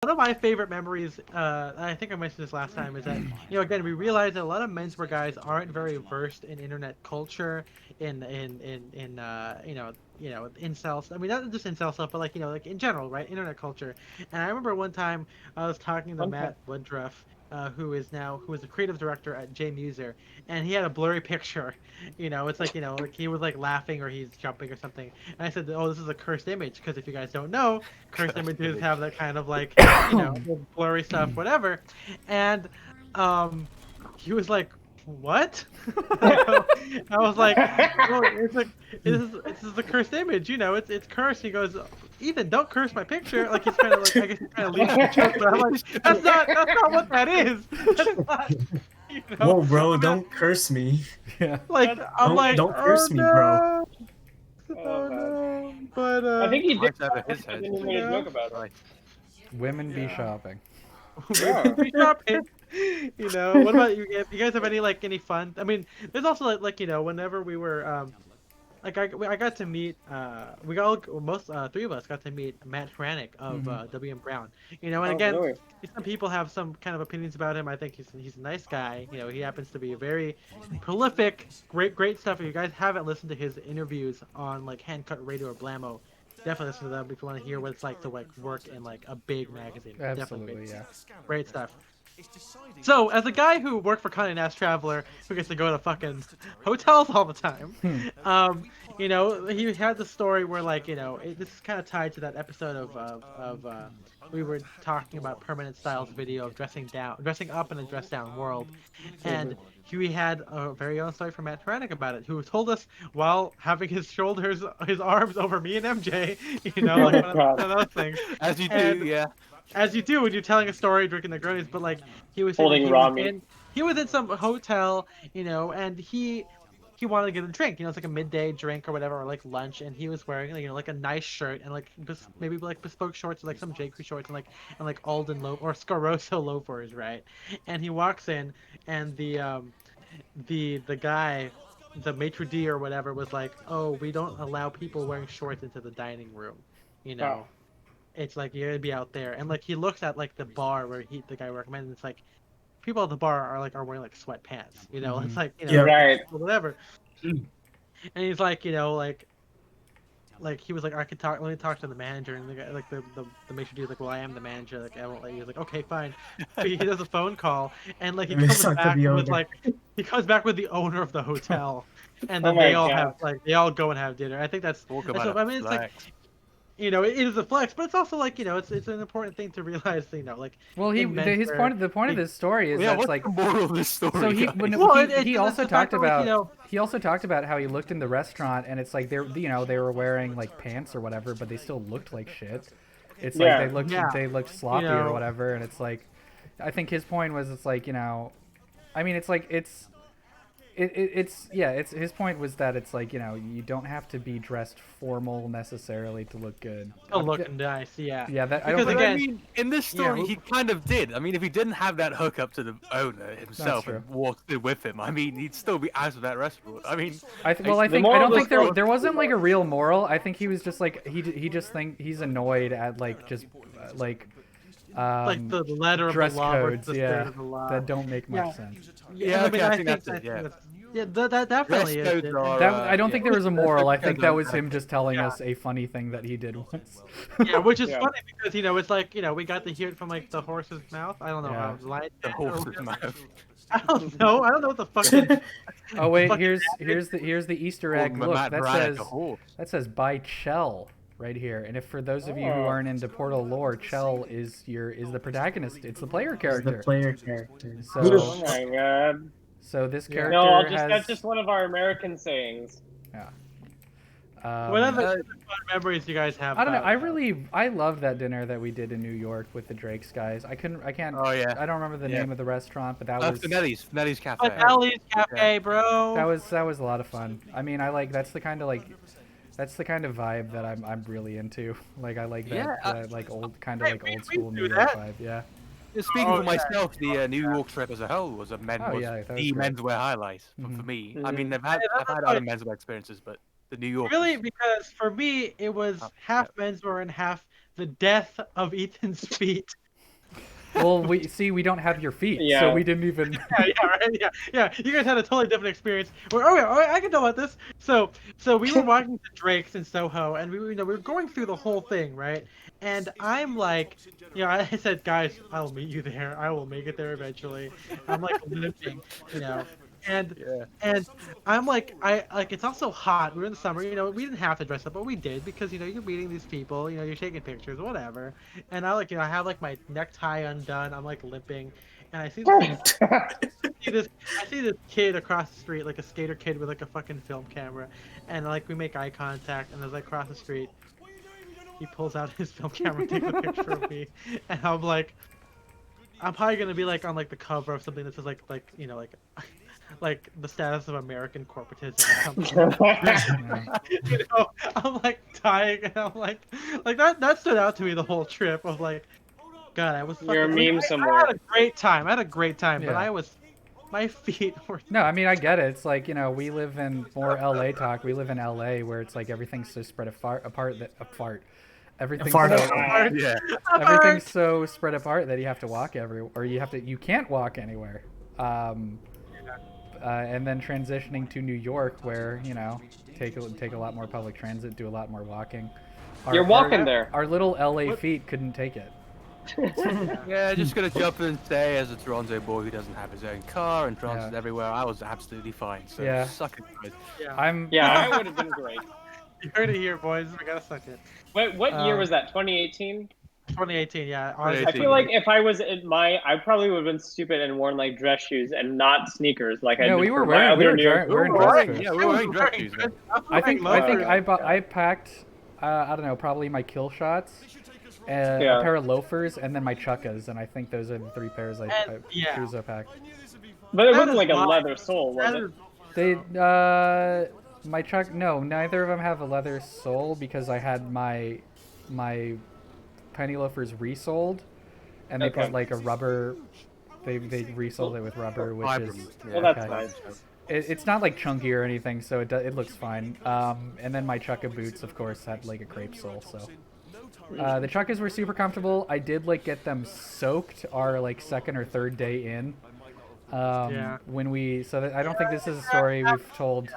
one of my favorite memories, I think I mentioned this last time, is that again we realized that a lot of menswear guys aren't very versed in internet culture, incels. I mean, not just incel stuff, but like like in general, right? Internet culture. And I remember one time I was talking to Okay. Matt Woodruff, who is the creative director at JMuser, and he had a blurry picture. It's like like he was like laughing or he's jumping or something. And I said, "Oh, this is a cursed image," because if you guys don't know, cursed images have that kind of like blurry stuff, whatever. And um, he was like, "What?" I was like, "Well, it's like this is a cursed image. It's cursed." He goes, "Ethan, don't curse my picture." Like he's trying to like I guess he's trying to lead into the joke, but I'm like, that's not what that is. That's not. Whoa, bro, I mean, don't curse me. Yeah. like I'm like, Don't oh curse me, bro. no, Oh, oh man. no. But I think he did. Mine's over his I head. didn't made a joke about it. Right. Women be Yeah. shopping. Yeah. Free shopping. What about you? If you guys have any fun? I mean, there's also like whenever we were like I got to meet we all most three of us got to meet Matt Hranick of WM Brown. And Oh, again, really? some people have some kind of opinions about him. I think he's a nice guy. He happens to be a very prolific, great stuff. If you guys haven't listened to his interviews on like Handcut Radio or Blammo, definitely listen to them if you want to hear what it's like to like work in like a big magazine. Absolutely, Definitely yeah. great stuff. So, as a guy who worked for Condé Nast Traveler, who gets to go to fucking hotels all the time, he had the story where, like, this is kind of tied to that episode of we were talking about Permanent Styles video of dressing up in a dress down world, and he had a very own story from Matt Taranic about it, who told us while having his arms over me and MJ, like one of those things. As you do, And- yeah. As you do when you're telling a story drinking the Gronies, but like he was saying Holding he raw was meat. he was in some hotel, and he wanted to get a drink, it's like a midday drink or whatever, or like lunch, and he was wearing like a nice shirt and like maybe like bespoke shorts, like some J. Crew shorts and like Alden or Scaroso loafers, right? And he walks in, and the guy, the maitre d' or whatever, was like, "Oh, we don't allow people wearing shorts into the dining room," Oh. It's like you gotta be out there, and like he looks at like the bar where the guy recommended. It's like people at the bar are wearing like sweatpants, It's like Yeah. Right. whatever. And he's like like he was like, I could talk. Let me talk to the manager, and the guy, like the maitre d' is like, well, I am the manager. Like I won't let you. He's like, okay, fine. But he does a phone call, and like he Let me comes talk to back the with owner. he comes back with the owner of the hotel, and Oh then my they all God. have they all go and have dinner. I think that's Talk that's about I mean, it's like. flex. It is a flex, but it's also like it's an important thing to realize. Like Well, in menswear, the point of this story is Yeah, that's what's like the moral of this story? so he guys? when Well, he it's also the talked fact that, like, about he also talked about how he looked in the restaurant and it's like they were wearing like pants or whatever, but they still looked like shit. It's like Yeah. they looked sloppy or know. whatever, and it's like I think his point was it's like I mean it's like it's his point was that it's like you don't have to be dressed formal necessarily to look good. Oh, looking nice, yeah. Yeah, that I Because don't But think I again- mean, in this story, Yeah, he kind of did. I mean, if he didn't have that hookup to the owner himself true. and walked in with him, I mean, he'd still be out of that restaurant. I mean, I The don't moral of think the story- there wasn't like a real moral. I think he was just like he just think he's annoyed at like just like like the letter of dress the law versus codes, the yeah, spirit of the law. that don't make much Yeah. sense. Yeah, okay, I think that's it, yeah. That definitely Dress is. codes are, That I don't think there was a moral. I think that was Yeah. him just telling Yeah. us a funny thing that he did once. Yeah, which is Yeah. funny because it's like we got to hear it from like the horse's mouth. I don't know Yeah. how it's like. the horse's mouth. I don't know. I don't know what the fuck. Oh wait, Fucking here's the Easter egg. Called Look, Matt that Braddock says a whore. by Chell right here. And if for those of you who Oh. aren't into Portal lore, Chell is the protagonist. It's the player It's character. the player character. So- Oh my God. So this Yeah. character No, has that's just one of our American sayings. What other Uh, fun memories you guys have? I don't know. about- I loved that dinner that we did in New York with the Drakes guys. I can't. Oh, yeah. I don't remember the Yeah. name of the restaurant, but that was Finelli's Cafe. Ellie's Cafe, bro. that was a lot of fun. I mean, I like that's the kind of vibe that I'm really into. Like I like that, Yeah, that like old kind of Wait, like we old school do New York that. vibe. Yeah. Speaking Oh, for yeah. myself, the New York trip as a whole was Oh, was yeah, that was the great. menswear highlight for Mhm. me. I Mhm. mean, Yeah, I've that's had why- other menswear experiences, but the New York Really, was- because for me it was Oh, half menswear and half the death of Ethan's feet Well, we don't have your feet, so Yeah. we didn't even. Yeah, right. Yeah. You guys had a totally different experience. I can tell about this. So we were walking to Drake's in Soho, and we were going through the whole thing, right? And I'm like, I said, guys, I will meet you there. I will make it there eventually. I'm like limping, you know. And Yeah. and I'm like, it's also hot. We're in the summer, we didn't have to dress up, but we did because you're meeting these people, you're taking pictures, whatever. And I have like my necktie undone. I'm like limping, and I see this kid across the street, like a skater kid with like a fucking film camera, and like we make eye contact, and as I cross the street, he pulls out his film camera, takes a picture of me, and I'm like, I'm probably gonna be like on like the cover of something that says like like the status of American corporatism or something. I'm like dying, and I'm like that stood out to me the whole trip of like, God, I was. You're a fucking, meme I somewhere. had a great time. But Yeah. my feet were. No, I mean I get it. It's like we live in more LA talk. We live in LA where it's like everything's so spread apart. Everything's Apart. so Yeah. everything's so spread apart that you have to walk everywhere, or you can't walk anywhere. And then transitioning to New York, where take a lot more public transit, do a lot more walking. You're walking there. Our little LA feet couldn't take it. Yeah, just gonna jump and stay as a Toronto boy who doesn't have his own car and transits Yeah. everywhere. I was absolutely fine. So Yeah. suck it, guys. Yeah. Yeah, I would have been great. You heard it here, boys. We gotta suck it. Wait, what year was that? 2018? 2018, yeah. 2018. I feel like if I was in I probably would have been stupid and worn like dress shoes and not sneakers like I No, did we for were my wearing- we other were New York. dra- wearing We were dress wearing- shoes. Yeah, we were wearing dress shoes. then. I packed I don't know, probably my kill shots, a Yeah. pair of loafers, and then my chukkas, and I think those are the 3 pairs yeah. shoes I packed. But it That wasn't is like a wild. leather sole, was That it? is- They no, neither of them have a leather sole because I had my penny loafers resoled, and they Okay. put like a rubber. They resoled it with rubber, which is Vibram, Well, that's okay. nice. It's not like chunky or anything, so it looks fine. And then my chukka boots, of course, had like a crepe sole. So the chukkas were super comfortable. I did like get them soaked our like second or third day in. Yeah. When we I don't think this is a story we've told,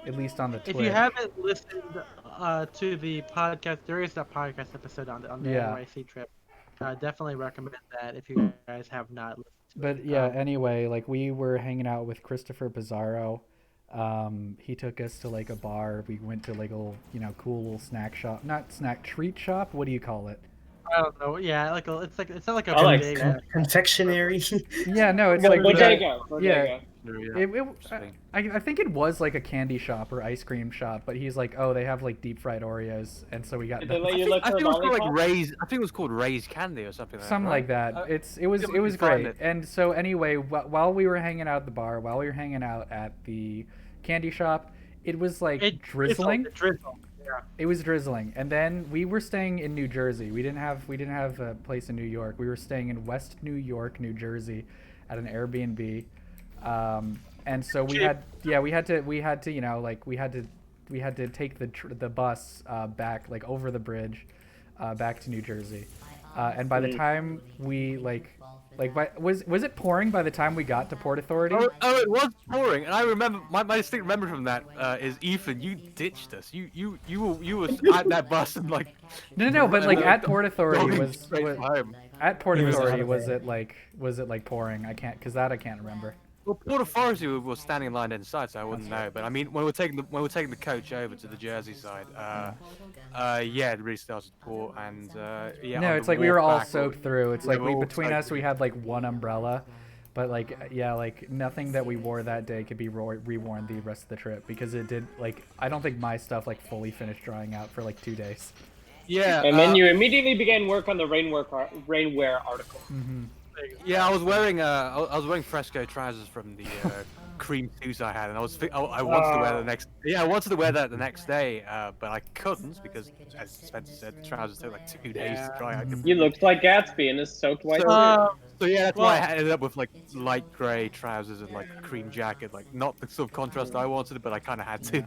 at least on the Twitch. If you haven't listened to the podcast, there is that podcast episode on the Yeah. NYC trip. Definitely recommend that if you guys have not listened to But it. yeah, anyway, like we were hanging out with Christopher Pizarro. He took us to like a bar. We went to like a little, cool little snack shop. Not snack, treat shop. What do you call it? I don't know. Yeah, it's not like a I like bodega. Confectionery. Yeah, no, it's like Bodega. yeah. Yeah. I think it was like a candy shop or ice cream shop, but he's like, oh, they have like deep fried Oreos, and so we got Did they them. let you look I for think it was called like lollipop? Raised. I think it was called Raised Candy or something like Something that. like right? that. It was yeah, we can find great. it. And so anyway, while we were hanging out at the bar, while we were hanging out at the candy shop, it was like drizzling. It drizzled. Yeah. It was drizzling, and then we were staying in New Jersey. We didn't have a place in New York. We were staying in West New York, New Jersey, at an Airbnb. And so we had to take the bus back like over the bridge back to New Jersey. And by the time we was it pouring by the time we got to Port Authority? Oh, it was pouring, and I remember my distinct memory from that is Ethan. You ditched us. You were at that bus and like. No, but like at Port Authority going was straight home. at Port He was out Authority of was there. it like pouring? I can't I can't remember. Well, Port Authority was standing in line inside, so I wouldn't know. But I mean, when we're taking the coach over to the Jersey side, yeah, it really started to pour, and yeah. No, on it's the like we were walk all back, soaked through. It's like we were all between soaked us we had like one umbrella, but like yeah, like nothing that we wore that day could be reworn the rest of the trip because it did like I don't think my stuff like fully finished drying out for like 2 days. Yeah, And then you immediately began work on the rainwear article. Yeah, I was wearing Fresco trousers from the cream suits I had, and I wanted to wear the next. Yeah, I wanted to wear that the next day, but I couldn't because, as Spencer said, the trousers took like 2 days to dry. I couldn't- You looked like Gatsby in his soaked white suit. So yeah, that's why I ended up with like light grey trousers and like a cream jacket, like not the sort of contrast I wanted, but I kind of had to.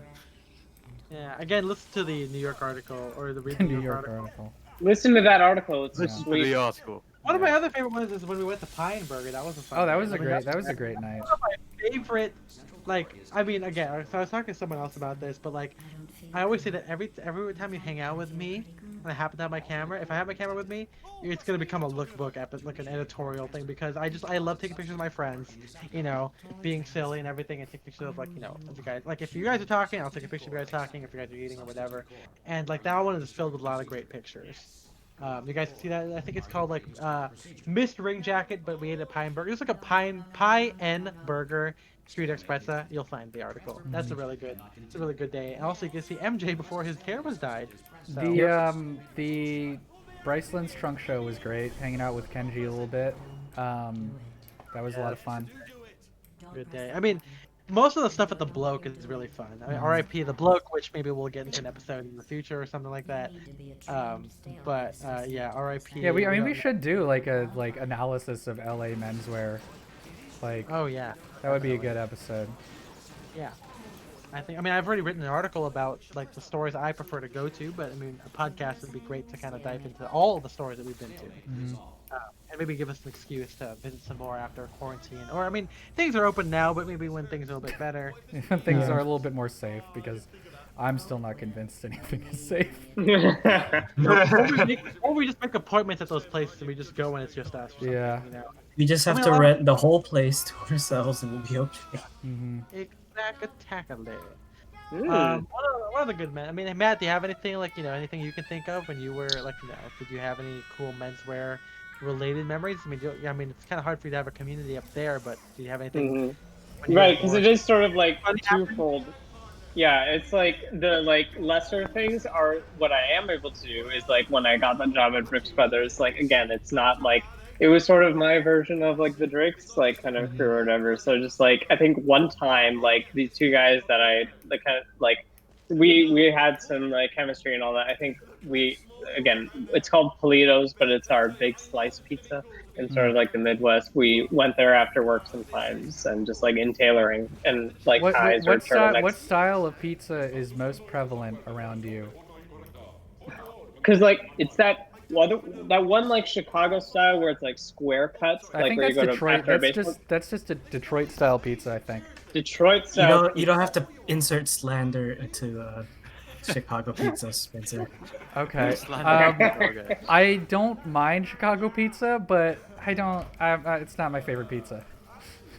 Yeah. Again, listen to the New York article or the The New New York article. article. Listen to that article. It's Listen to sweet. the article. One of my other favorite ones is when we went to Pine Burger. That was a fun. Oh, that night. was I a mean, great. That was a great night. one of my favorite. Like, I mean, again, so I was talking to someone else about this, but like, I always say that every time you hang out with me, and I happen to have my camera, if I have my camera with me, it's gonna become a lookbook, like an editorial thing, because I love taking pictures of my friends, you know, being silly and everything, and take pictures of like, you know, of you guys. Like, if you guys are talking, I'll take a picture of you guys talking. If you guys are eating or whatever, and like that one is filled with a lot of great pictures. You guys see that? I think it's called like Missed Ring Jacket, but we ate a Pine Burger. It's like a Pie N Burger Street Expressa. You'll find the article. That's a really good. It's a really good day. And also you can see MJ before his hair was dyed. So. The Bryceland's trunk show was great. Hanging out with Kenji a little bit. That was a lot of fun. Good day. I mean, most of the stuff at the Bloke is really fun. I mean, R.I.P. the Bloke, which maybe we'll get into an episode in the future or something like that. Yeah, R.I.P. Yeah, we should do like a analysis of LA menswear. Like, Oh yeah. that would be a good episode. Yeah. I mean, I've already written an article about like the stores I prefer to go to, but I mean, a podcast would be great to kind of dive into all of the stores that we've been to, and maybe give us an excuse to visit some more after quarantine. Or I mean, things are open now, but maybe when things are a little bit better. Things are a little bit more safe because I'm still not convinced anything is safe. Or we just make appointments at those places and we just go when it's just us. Or something, Yeah. You know? We just have I to mean, rent the whole place to ourselves and we'll be okay. Exactly. Hmm. One of the good men. I mean, Matt, do you have anything like anything you can think of when you were like did you have any cool menswear related memories? I mean, it's kind of hard for you to have a community up there, but do you have anything? when you were Right, because more- it is sort of like Funny happened? twofold. Yeah, it's like the lesser things are what I am able to do is like when I got the job at Brooks Brothers. Like again, it's not like it was sort of my version of like the Drake's like kind of crew or whatever. So just like I think one time like these two guys that I like kind of like we had some like chemistry and all that. I think we again it's called Politos, but it's our big slice pizza in sort of like the Midwest. We went there after work sometimes and just like in tailoring and like ties or turtlenecks. What style of pizza is most prevalent around you? Because like it's that one like Chicago style where it's like square cuts. I like think where that's you go Detroit. To That's just a Detroit style pizza, I think. Detroit You style. don't have to insert slander to Chicago pizza, Spencer. Okay. Okay. I don't mind Chicago pizza, but I don't. It's not my favorite pizza.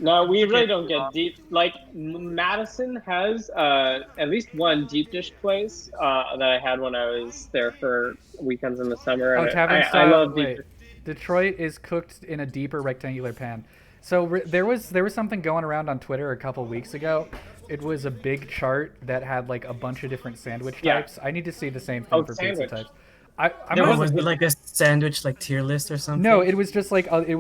No, we really don't get deep. Like Madison has at least one deep dish place that I had when I was there for weekends in the summer. Oh, and tavern I style. love deep Wait, dish. Detroit is cooked in a deeper rectangular pan. So there was something going around on Twitter a couple weeks ago. It was a big chart that had like a bunch of different sandwich Yeah. types. I need to see the same thing Oh, for sandwich. pizza types. I'm There not- Was it like a sandwich like tier list or something? No, it was just like it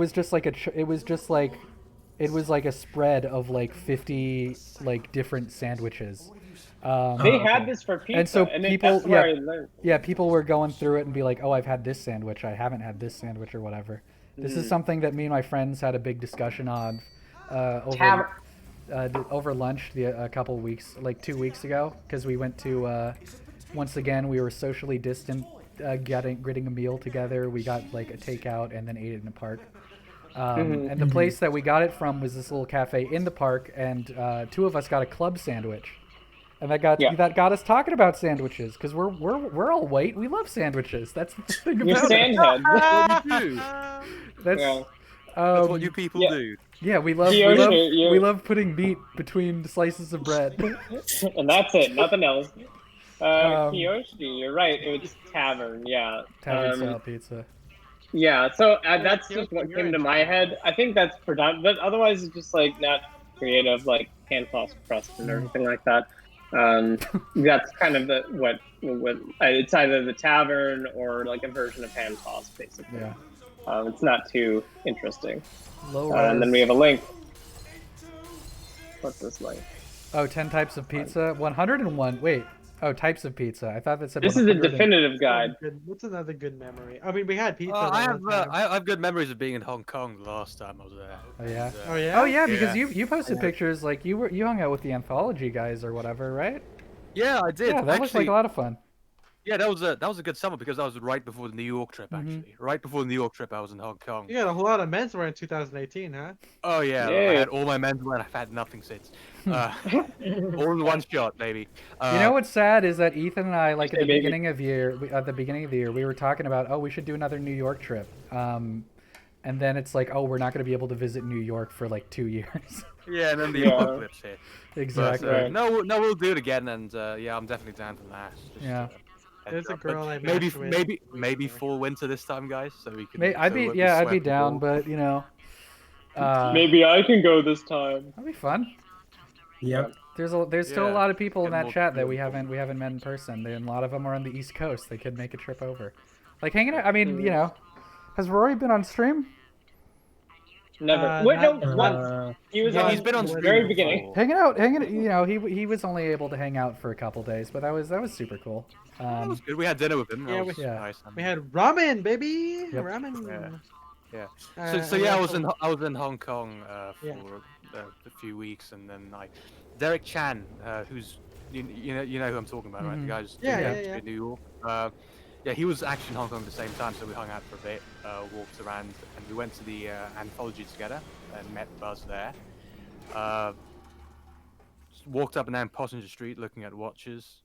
was like a spread of like 50 like different sandwiches. They had this for pizza, And so that's where I learned. Yeah, people were going through it and be like, "Oh, I've had this sandwich. I haven't had this sandwich or whatever." This is something that me and my friends had a big discussion on over lunch a couple weeks, like 2 weeks ago, because we went to once again we were socially distant, getting a meal together. We got like a takeout and then ate it in a park. And the place that we got it from was this little cafe in the park, and two of us got a club sandwich. And that got us talking about sandwiches because we're all white. We love sandwiches. That's the thing You're about it. sandhead. What you do. That's Yeah. That's what you people yeah. do. yeah. We love putting meat between slices of bread. And that's it, nothing else. Um, Kiyoshi, you're right. It was tavern, yeah. Tavern style pizza. Yeah, so that's Kiyoshi, just what you're came in to my head. I think that's predominant, but otherwise it's just like not creative, like hand tossed crust and everything like that. That's kind of what it's either the tavern or like a version of hand toss, basically. Yeah. It's not too interesting. Low And then we res. have a link. What's this link? Oh, 10 types of pizza. 101. Wait. Oh, types of pizza. I thought that said. This is a 100 and- definitive guide. What's another good memory? I mean, we had pizza. I the have one time. I have good memories of being in Hong Kong the last time I was there. Oh yeah. Oh yeah. Oh yeah, because Yeah. you posted pictures like you hung out with the anthology guys or whatever, right? Yeah, I did. Yeah, that looks like Actually, a lot of fun. Yeah, that was a good summer because that was right before the New York trip. Actually, right before the New York trip, I was in Hong Kong. You got a whole lot of menswear in 2018, huh? Oh yeah, I Yeah. had all my menswear and I've had nothing since. All in one shot, baby. You know what's sad is that Ethan and I, like at say the baby. beginning of the year, we were talking about, oh, we should do another New York trip. And then it's like, oh, we're not going to be able to visit New York for like 2 years. Yeah, and then the Yeah. apocalypse hit. Exactly. But, Right. no, we'll do it again, and yeah, I'm definitely down for that. Just, Yeah. There's a heads up. girl But I maybe matched with. maybe full winter this time, guys, so we can. I'd so be we won't I'd be sweating down, balls. but you know, Maybe I can go this time. that'd be fun. Yep. There's still a Yeah, lot of people in get that more chat that we people. haven't met in person. And a lot of them are on the East Coast. They could make a trip over, like hanging out. I mean, you know, has Rory been on stream? Never. Wait, no, not- once. He was Yeah, on He's been on the stream very before. beginning. Hanging. You know, he was only able to hang out for a couple days, but that was super cool. That was good. We had dinner with him. That Yeah, was yeah. nice. We had ramen, baby. Yep. Ramen. Yeah. Uh, So and yeah, we I was also- in Hong Kong for Yeah. a few weeks, and then Derek Chan, who's you know who I'm talking about, right? The guy who's Yeah, in New York. Yeah, he was actually in Hong Kong at the same time, so we hung out for a bit, walked around, and we went to the anthology together and met Buzz there. Just walked up and down Passenger Street looking at watches,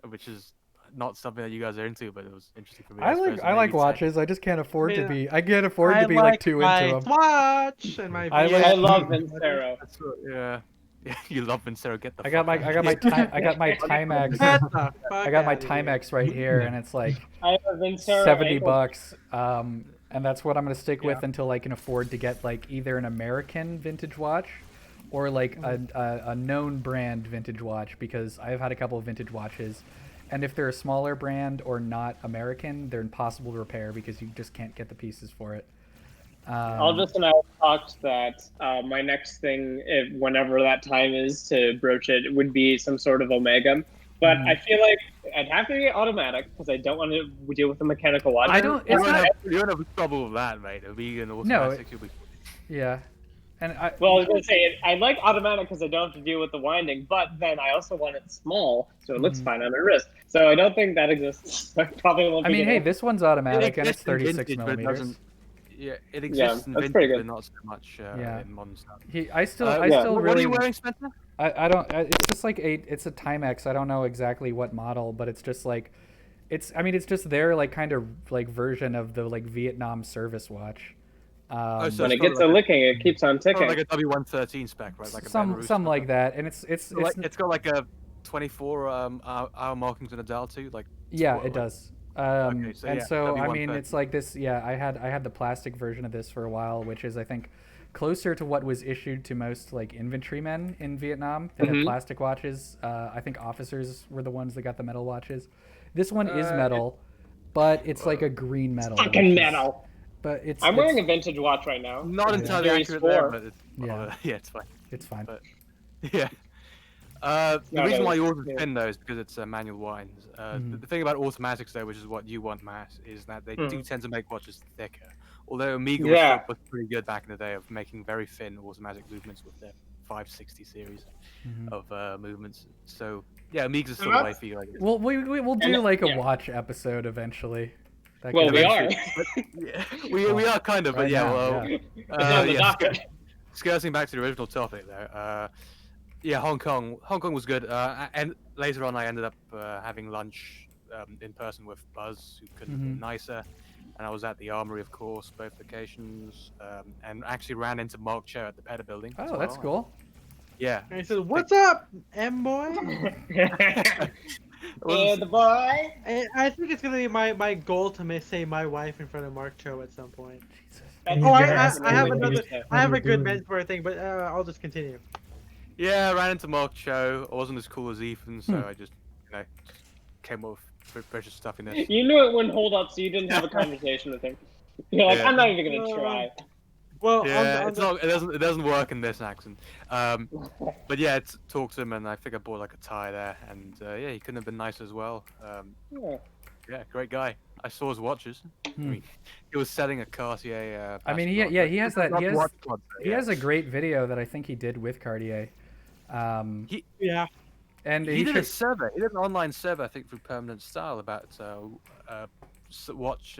which is not something that you guys are into, but it was interesting for me. I suppose, like and maybe it's- watches. I just can't afford to mean, be. I can't afford I to be like too into my them. watch and my. I VS. like- I love Vincero. That's what- yeah. You love Menswear. Get the. I got my Timex. Get the fuck I got my outta here. Timex right here, and it's like I have a Vincero. $70. And that's what I'm gonna stick with until I can afford to get like either an American vintage watch or like a known brand vintage watch, because I've had a couple of vintage watches, and if they're a smaller brand or not American, they're impossible to repair because you just can't get the pieces for it. Aldous and I talked that my next thing, whenever that time is to broach it, would be some sort of Omega. But I feel like I'd have to be automatic because I don't want to deal with the mechanical watch. I don't. You It's won't not. have trouble with that, mate. It'll be an No, automatic. You'll be. Yeah. And I. Well, I was going to say, I like automatic because I don't have to deal with the winding, but then I also want it small, so it looks fine on my wrist. So I don't think that exists. I probably won't I be mean, getting hey, this one's automatic and it's exists in 36 vintage, but it millimeters. doesn't- Yeah, it exists in that's vintage, pretty but good. not so much Yeah. in modern stuff. I still Yeah. really. What are you wearing, Spencer? I don't. It's just like it's a Timex. I don't know exactly what model, but it's just like, I mean, it's just their like kind of like version of the like Vietnam service watch. So When it's it got gets like a licking, it keeps on ticking. like a W113 spec, right? Like a some Belarus like that, and it's it's got like a 24 hour markings in a dial too, like. yeah, what, it does. Okay, so And yeah, so I mean, W113. it's like this. Yeah, I had the plastic version of this for a while, which is I think closer to what was issued to most like infantrymen in Vietnam. They had plastic watches. I think officers were the ones that got the metal watches. This one is metal, but it's like a green metal. which Fucking is- metal. But it's I'm wearing a vintage watch right now. Not entirely Series accurate 4. there, but it's, Yeah. yeah, it's fine. It's fine. But yeah. The No, reason no, why yours is yeah. thin though is because it's manual winds. The thing about automatics though, which is what you want, Matt, is that they do tend to make watches thicker. Although Amiga was pretty good back in the day of making very thin automatic movements with their 560 series of movements. So yeah, Amiga's still the way for you. Like, We'll do like a watch episode eventually. That Well, could we be- are. yeah, we are kind of, but Right yeah, now, well, yeah. It's on the yeah, docket. skirting back to the original topic though, yeah, Hong Kong was good, and later on I ended up having lunch in person with Buzz, who couldn't be nicer, and I was at the Armory, of course, both occasions, and actually ran into Mark Cho at the Peta building. as Oh, that's well. cool. Yeah. And he said, "What's up, M boy?" Yeah, the boy. I think it's gonna be my goal to say my wife in front of Mark Cho at some point. That's Oh, I absolutely have what another. you said. I have a you're good doing. menswear thing, but I'll just continue. Yeah, I ran into Mark Cho. I wasn't as cool as Ethan, so I just, just came up with precious stuffiness. You knew it wouldn't hold up, so you didn't have a conversation with him. You're like, Yeah. I'm not even gonna try. Well, Yeah, on it's the- not. It doesn't work in this accent. But yeah, talked to him, and I think I bought like a tie there, and yeah, he couldn't have been nicer as well. Yeah. Yeah, great guy. I saw his watches. I mean, he was selling a Cartier. I mean, Passport, he but- has that. not He has watch club, he yeah. has a great video that I think he did with Cartier. yeah. And He did a should- survey. He did an online survey, I think, through Permanent Style about watch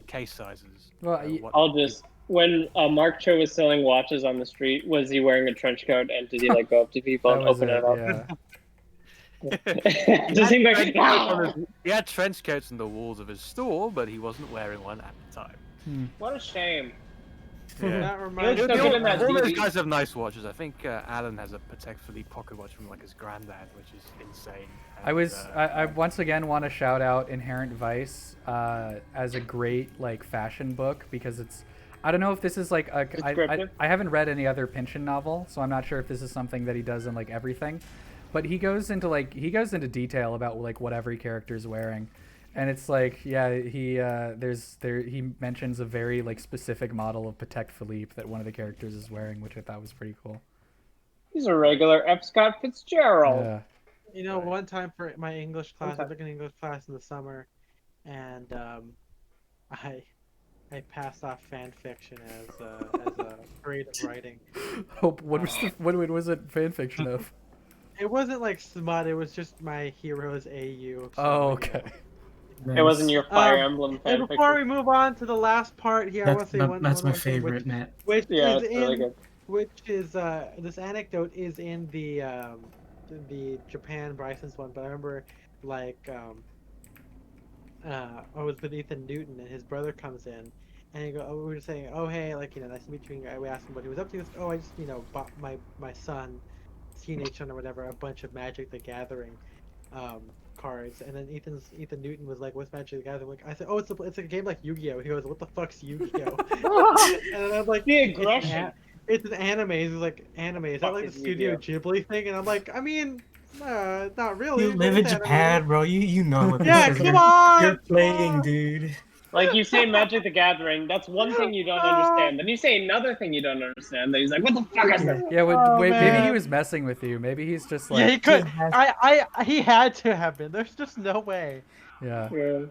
case sizes. Well, what Aldous, when Mark Cho was selling watches on the street, was he wearing a trench coat and did he like go up to people that and was open it it. up? Yeah. Does he had make trench coats on his- he had trench coats on the walls of his store, but he wasn't wearing one at the time. What a shame. Yeah. That reminds Still me. good in that All those DD. guys have nice watches. I think Alan has a Patek Philippe pocket watch from like his granddad, which is insane. I once again want to shout out Inherent Vice as a great like fashion book because it's. I don't know if this is like I haven't read any other Pynchon novel, so I'm not sure if this is something that he does in like everything, but he goes into detail about like what every character is wearing, and it's like he mentions a very like specific model of Patek Philippe that one of the characters is wearing, which I thought was pretty cool. He's a regular F. Scott Fitzgerald. Yeah. You know, one time for my English class, I took an English class in the summer, and I passed off fan fiction as a grade of writing. What was it fan fiction of? It wasn't like smut. It was just my heroes AU. Oh, okay. It wasn't your Fire Emblem And fanfiction. before we move on to the last part here, I want to say That's my one thing, favorite, Matt. which Yeah, is it's really in good. which is this anecdote is in the Japan Bryson's one, but I remember like I was with Ethan Newton and his brother comes in and we were saying, oh hey, like, you know, nice to meet you. And we asked him what he was up to. He goes, oh, I just, you know, bought my son, teenage son or whatever, a bunch of Magic the Gathering cards. And then Ethan Newton was like, what's Magic the Gathering? Like, I said, oh, it's a game like Yu-Gi-Oh. He goes, what the fuck's Yu-Gi-Oh? And I'm like, The aggression. it's an anime. He's like, anime. Is that Fuck like is the Studio Yu-Gi-Oh? Ghibli thing? And I'm like, I mean, not really. You live in Japan, bro. You know what this Yeah, is. come on! You're playing, dude. Like, you say Magic the Gathering, that's one thing you don't understand. Then you say another thing you don't understand. Then he's like, what the fuck is this? Yeah, Oh, maybe man. he was messing with you. Maybe he's just like Yeah, he could. He had to have been. There's just no way. Yeah. Yeah.